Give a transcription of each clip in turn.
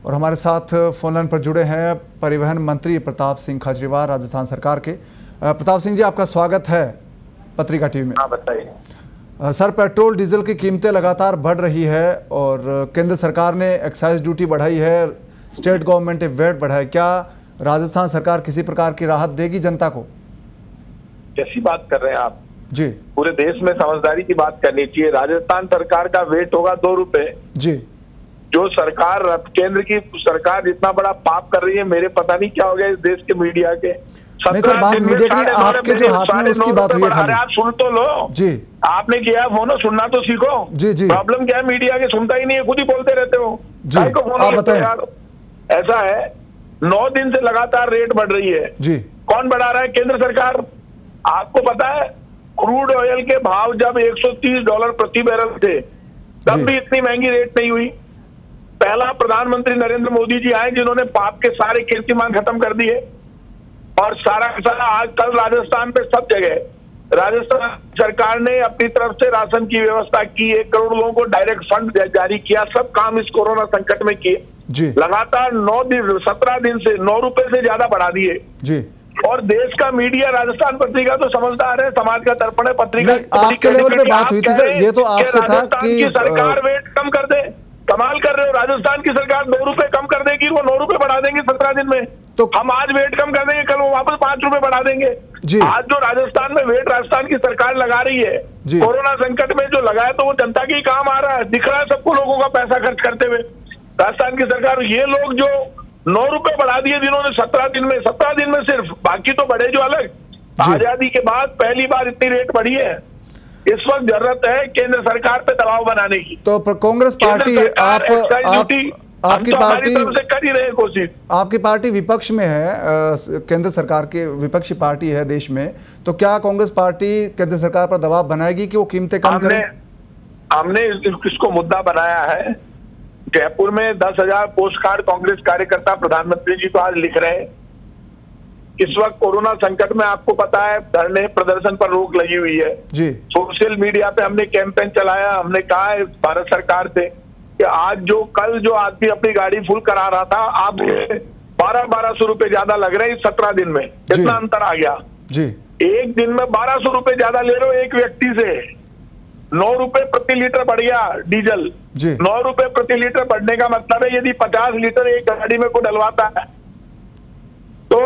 और हमारे साथ फोन लाइन पर जुड़े हैं परिवहन मंत्री प्रताप सिंह खाचरियावार राजस्थान सरकार के। प्रताप सिंह जी, आपका स्वागत है पत्रिका टीवी में। हाँ, बताइए। सर, पेट्रोल डीजल की कीमतें लगातार बढ़ रही है और केंद्र सरकार ने एक्साइज ड्यूटी बढ़ाई है, स्टेट गवर्नमेंट ने वेट बढ़ाया। क्या राजस्थान सरकार किसी प्रकार की राहत देगी जनता को? कैसी बात कर रहे हैं आप जी? पूरे देश में समझदारी की बात करनी चाहिए। राजस्थान सरकार का वेट होगा 2 रुपए। जी। जो सरकार, केंद्र की सरकार इतना बड़ा पाप कर रही है, मेरे पता नहीं क्या हो गया इस देश के मीडिया के। नहीं सर, बात मीडिया की आपके जो हाथ में उसकी बात हुई है खाली। आप सुन तो लो जी। आपने किया फोन, सुनना तो सीखो। जी जी। प्रॉब्लम क्या है, मीडिया के सुनता ही नहीं है, खुद ही बोलते रहते हो जी। आप बताएं। ऐसा है, 9 दिन से लगातार रेट बढ़ रही है जी। कौन बढ़ा रहा है? केंद्र सरकार। आपको पता है, क्रूड ऑयल के भाव जब $130 प्रति बैरल थे तब भी इतनी महंगी रेट नहीं हुई। पहला प्रधानमंत्री नरेंद्र मोदी जी आए जिन्होंने पाप के सारे कीर्तिमान खत्म कर दिए और सारा आज कल राजस्थान पे सब जगह राजस्थान सरकार ने अपनी तरफ से राशन की व्यवस्था की, 1 करोड़ लोगों को डायरेक्ट फंड जारी किया, सब काम इस कोरोना संकट में किए। लगातार 17 दिन से 9 रुपए से ज्यादा बढ़ा दिए जी। और देश का मीडिया, राजस्थान पत्रिका तो समझदार है, समाज का दर्पण है पत्रिका। आपके लेवल पे बात हुई थी सर, ये तो आपसे था कि सरकार वेट कम कर दे। कमाल कर रहे हो, राजस्थान की सरकार 2 रुपए कम कर देगी, वो 9 रुपए बढ़ा देंगे 17 दिन में। तो हम आज वेट कम कर देंगे, कल वो वापस 5 रुपए बढ़ा देंगे जी। आज जो राजस्थान में वेट राजस्थान की सरकार लगा रही है कोरोना संकट में जो लगाया, तो वो जनता के ही काम आ रहा है, दिख रहा है सबको, लोगों का पैसा खर्च करते हुए राजस्थान की सरकार। ये लोग जो 9 रुपए बढ़ा दिए जिन्होंने 17 दिन में सिर्फ, बाकी तो बढ़े जो अलग। आजादी के बाद पहली बार इतनी रेट बढ़ी है। इस वक्त जरूरत है केंद्र सरकार पे दबाव बनाने की। तो कांग्रेस पार्टी, आपकी पार्टी से कर ही रहे कोशिश। आपकी पार्टी विपक्ष में है, केंद्र सरकार की विपक्षी पार्टी है देश में, तो क्या कांग्रेस पार्टी केंद्र सरकार पर दबाव बनाएगी कि वो कीमतें कम करें? हमने इसको मुद्दा बनाया है। जयपुर में 10,000 पोस्ट कार्ड कांग्रेस कार्यकर्ता प्रधानमंत्री जी को आज लिख रहे हैं। इस वक्त कोरोना संकट में आपको पता है धरने प्रदर्शन पर रोक लगी हुई है जी। सोशल मीडिया पे हमने कैंपेन चलाया, हमने कहा है भारत सरकार से कि आज कल जो आदमी अपनी गाड़ी फुल करा रहा था, आप 1200 रुपए ज्यादा लग रहे हैं 17 दिन में। कितना अंतर आ गया जी। एक दिन में 1200 रुपए ज्यादा ले रहे हो एक व्यक्ति से। 9 रुपए प्रति लीटर बढ़ गया डीजल जी। 9 रुपए प्रति लीटर बढ़ने का मतलब है यदि 50 लीटर एक गाड़ी में को डलवाता है तो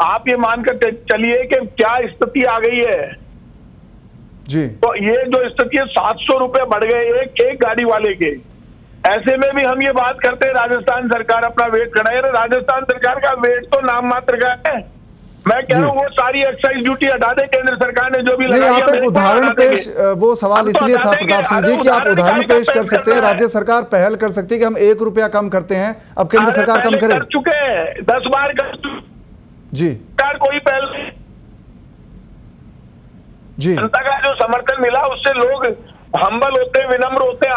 आप ये मानकर चलिए कि क्या स्थिति आ गई है जी। तो ये जो स्थिति है, 700 रुपए बढ़ गए एक गाड़ी वाले के। ऐसे में भी हम ये बात करते हैं राजस्थान सरकार अपना वेट बढ़ाए। राजस्थान सरकार का वेट तो नाम मात्र का है। मैं कह रहा हूँ वो सारी एक्साइज ड्यूटी हटा दे केंद्र सरकार ने जो भी लगाई। आप एक उदाहरण पेश, वो सवाल इसलिए था प्रताप सिंह जी कि आप उदाहरण पेश कर सकते हैं, राज्य सरकार पहल कर सकती है कि हम 1 रुपया कम करते हैं, अब केंद्र सरकार कम करे। कर चुके हैं 10 बार कर जी। कोई पहल जी। जनता का जो समर्थन मिला उससे लोग हम्बल होते हैं, विनम्र होते हैं।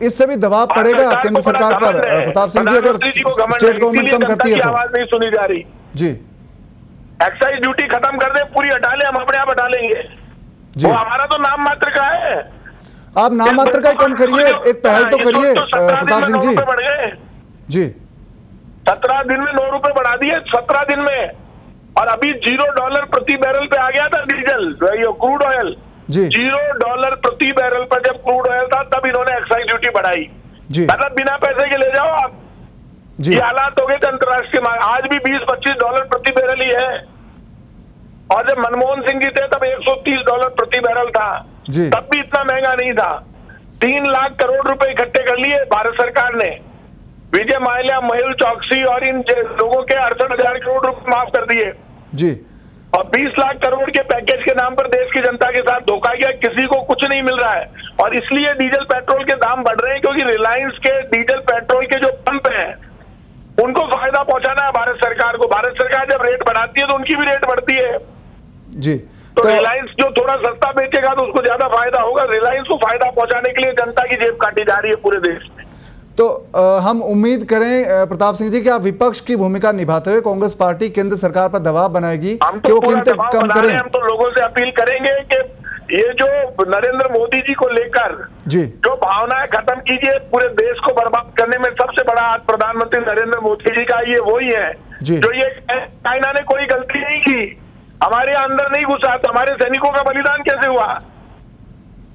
इससे भी दबाव पड़ेगा केंद्र सरकार पर प्रताप सिंह जी, अगर स्टेट गवर्नमेंट कम करती है तो। आवाज नहीं सुनी जा रही जी। एक्साइज ड्यूटी खत्म कर दे, पूरी हटा ले, हम अपने आप हटा लेंगे जी। वो हमारा तो नाम मात्र का है। आप नाम मात्र का ही कम करिए, एक पहल तो करिए प्रताप सिंह जी जी। 17 दिन में 9 रुपए बढ़ा दिए 17 दिन में। और अभी $0 प्रति बैरल पे आ गया था डीजल, क्रूड ऑयल जी। $0 प्रति बैरल पर जब क्रूड ऑयल था तब इन्होंने एक्साइज ड्यूटी बढ़ाई जी। मतलब बिना पैसे के ले जाओ आप जी। ये हालात हो गए अंतर्राष्ट्रीय मांग। आज भी $20-25 प्रति बैरल ही है। और जब मनमोहन सिंह जी थे तब $130 प्रति बैरल था जी। तब भी इतना महंगा नहीं था। 3 लाख करोड़ रुपए इकट्ठे कर लिए भारत सरकार ने। विजय माल्या, मेहुल चौकसी और इन लोगों के 68,000 करोड़ रुपए माफ कर दिए जी। और 20 लाख करोड़ के पैकेज के नाम पर देश की जनता के साथ धोखा किया। किसी को कुछ नहीं मिल रहा है और इसलिए डीजल पेट्रोल के दाम बढ़ रहे हैं क्योंकि रिलायंस के डीजल पेट्रोल के जो पंप हैं उनको फायदा पहुंचाना है भारत सरकार को। भारत सरकार जब रेट बढ़ाती है तो उनकी भी रेट बढ़ती है जी। तो रिलायंस जो थोड़ा सस्ता बेचेगा तो उसको ज्यादा फायदा होगा। रिलायंस को फायदा पहुंचाने के लिए जनता की जेब काटी जा रही है पूरे देश में। तो हम उम्मीद करें प्रताप सिंह जी कि आप विपक्ष की भूमिका निभाते हुए कांग्रेस पार्टी केंद्र सरकार पर दबाव बनाएगी कि वो कीमतें कम करें। हम तो लोगों से अपील करेंगे कि ये जो नरेंद्र मोदी जी को लेकर जी जो भावनाएं खत्म कीजिए, पूरे देश को बर्बाद करने में सबसे बड़ा हाथ प्रधानमंत्री नरेंद्र मोदी जी का, ये वही है जी। जो ये चाइना ने कोई गलती नहीं की, हमारे अंदर नहीं घुसा तो हमारे सैनिकों का बलिदान कैसे हुआ?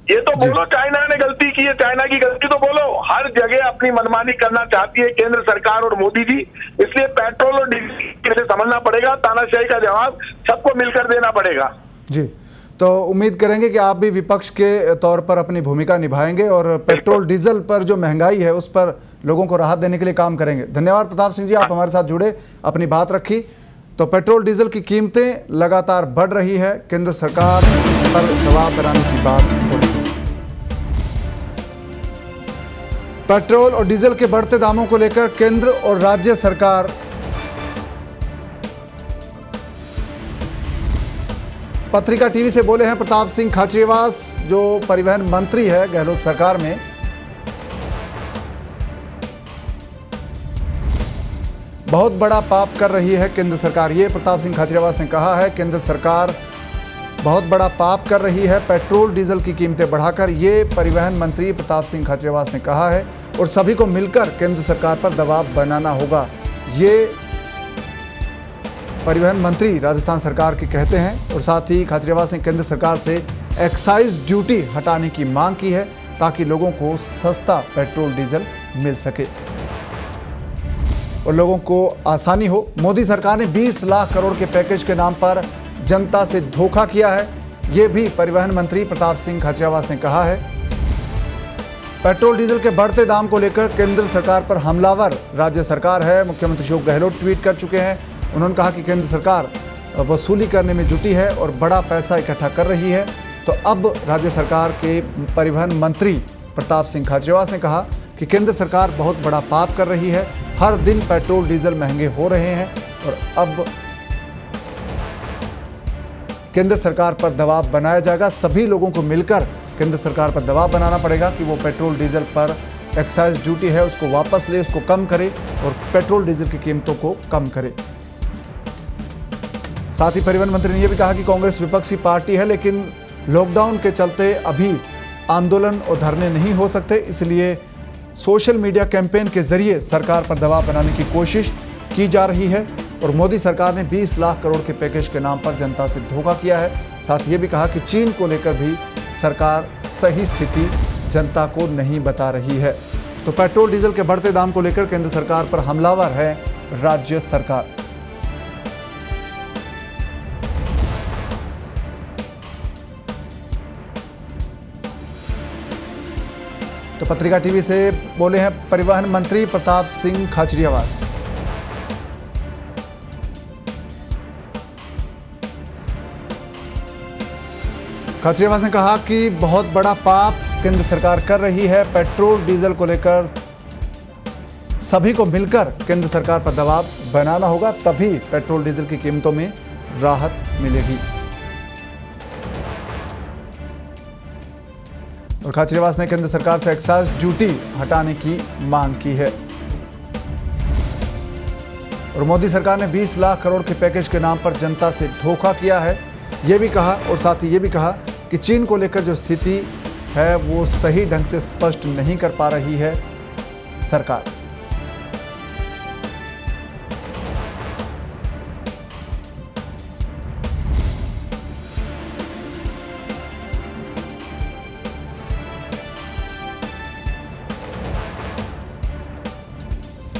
ये तो बोलो चाइना ने गलती की है, चाइना की गलती तो बोलो। हर जगह अपनी मनमानी करना चाहती है केंद्र सरकार और मोदी जी, इसलिए पेट्रोल और डीजल से समझना पड़ेगा, तानाशाही का जवाब सबको मिलकर देना पड़ेगा। जी, तो उम्मीद करेंगे कि आप भी विपक्ष के तौर पर अपनी भूमिका निभाएंगे और पेट्रोल डीजल पर जो महंगाई है उस पर लोगों को राहत देने के लिए काम करेंगे। धन्यवाद प्रताप सिंह जी, आप हमारे साथ जुड़े, अपनी बात रखी। तो पेट्रोल डीजल की कीमतें लगातार बढ़ रही है, केंद्र सरकार पर दबाव बनाने की बात हो रही है। पेट्रोल और डीजल के बढ़ते दामों को लेकर केंद्र और राज्य सरकार पत्रिका टीवी से बोले हैं प्रताप सिंह खाचरियावास, जो परिवहन मंत्री है गहलोत सरकार में। बहुत बड़ा पाप कर रही है केंद्र सरकार, ये प्रताप सिंह खाचरियावास ने कहा है। केंद्र सरकार बहुत बड़ा पाप कर रही है पेट्रोल डीजल की कीमतें बढ़ाकर, ये परिवहन मंत्री प्रताप सिंह खाचरियावास ने कहा है। और सभी को मिलकर केंद्र सरकार पर दबाव बनाना होगा, ये परिवहन मंत्री राजस्थान सरकार के कहते हैं। और साथ ही खाचरियावास ने केंद्र सरकार से एक्साइज ड्यूटी हटाने की मांग की है ताकि लोगों को सस्ता पेट्रोल डीजल मिल सके और लोगों को आसानी हो। मोदी सरकार ने 20 लाख करोड़ के पैकेज के नाम पर जनता से धोखा किया है, ये भी परिवहन मंत्री प्रताप सिंह खाचरियावास ने कहा है। पेट्रोल डीजल के बढ़ते दाम को लेकर केंद्र सरकार पर हमलावर राज्य सरकार है। मुख्यमंत्री अशोक गहलोत ट्वीट कर चुके हैं। उन्होंने कहा कि केंद्र सरकार वसूली करने में जुटी है और बड़ा पैसा इकट्ठा कर रही है। तो अब राज्य सरकार के परिवहन मंत्री प्रताप सिंह खाचरियावास ने कहा कि केंद्र सरकार बहुत बड़ा पाप कर रही है, हर दिन पेट्रोल डीजल महंगे हो रहे हैं और अब केंद्र सरकार पर दबाव बनाया जाएगा। सभी लोगों को मिलकर केंद्र सरकार पर दबाव बनाना पड़ेगा कि वो पेट्रोल डीजल पर एक्साइज ड्यूटी है उसको वापस ले, उसको कम करे और पेट्रोल डीजल की कीमतों को कम करे। साथ ही परिवहन मंत्री ने यह भी कहा कि कांग्रेस विपक्षी पार्टी है, लेकिन लॉकडाउन के चलते अभी आंदोलन और धरने नहीं हो सकते, इसलिए सोशल मीडिया कैंपेन के जरिए सरकार पर दबाव बनाने की कोशिश की जा रही है। और मोदी सरकार ने 20 लाख करोड़ के पैकेज के नाम पर जनता से धोखा किया है। साथ ये भी कहा कि चीन को लेकर भी सरकार सही स्थिति जनता को नहीं बता रही है। तो पेट्रोल डीजल के बढ़ते दाम को लेकर केंद्र सरकार पर हमलावर है राज्य सरकार। तो पत्रिका टीवी से बोले हैं परिवहन मंत्री प्रताप सिंह खाचरियावास। खाचरियावास ने कहा कि बहुत बड़ा पाप केंद्र सरकार कर रही है, पेट्रोल डीजल को लेकर सभी को मिलकर केंद्र सरकार पर दबाव बनाना होगा, तभी पेट्रोल डीजल की कीमतों में राहत मिलेगी। और खाचरियावास ने केंद्र सरकार से एक्साइज ड्यूटी हटाने की मांग की है। और मोदी सरकार ने 20 लाख करोड़ के पैकेज के नाम पर जनता से धोखा किया है, यह भी कहा। और साथ ही ये भी कहा कि चीन को लेकर जो स्थिति है वो सही ढंग से स्पष्ट नहीं कर पा रही है सरकार।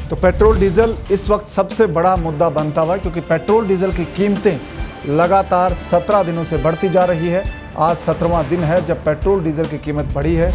तो पेट्रोल डीजल इस वक्त सबसे बड़ा मुद्दा बनता हुआ है, क्योंकि पेट्रोल डीजल की कीमतें लगातार 17 दिनों से बढ़ती जा रही है। आज 17वां दिन है जब पेट्रोल डीजल की कीमत बढ़ी है।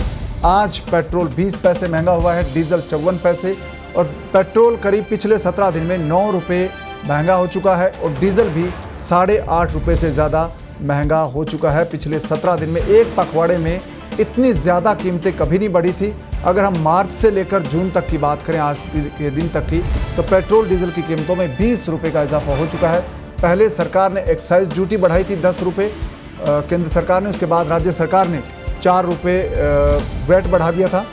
आज पेट्रोल 20 पैसे महंगा हुआ है, डीजल 54 पैसे और पेट्रोल करीब पिछले 17 दिन में 9 रुपये महंगा हो चुका है और डीजल भी 8.5 रुपये से ज़्यादा महंगा हो चुका है पिछले 17 दिन में। एक पखवाड़े में इतनी ज़्यादा कीमतें कभी नहीं बढ़ी थी। अगर हम मार्च से लेकर जून तक की बात करें, आज के दिन तक की, तो पेट्रोल डीजल की कीमतों में 20 रुपये का इजाफा हो चुका है। पहले सरकार ने एक्साइज ड्यूटी बढ़ाई थी 10 रुपये केंद्र सरकार ने, उसके बाद राज्य सरकार ने 4 रुपये वैट बढ़ा दिया था।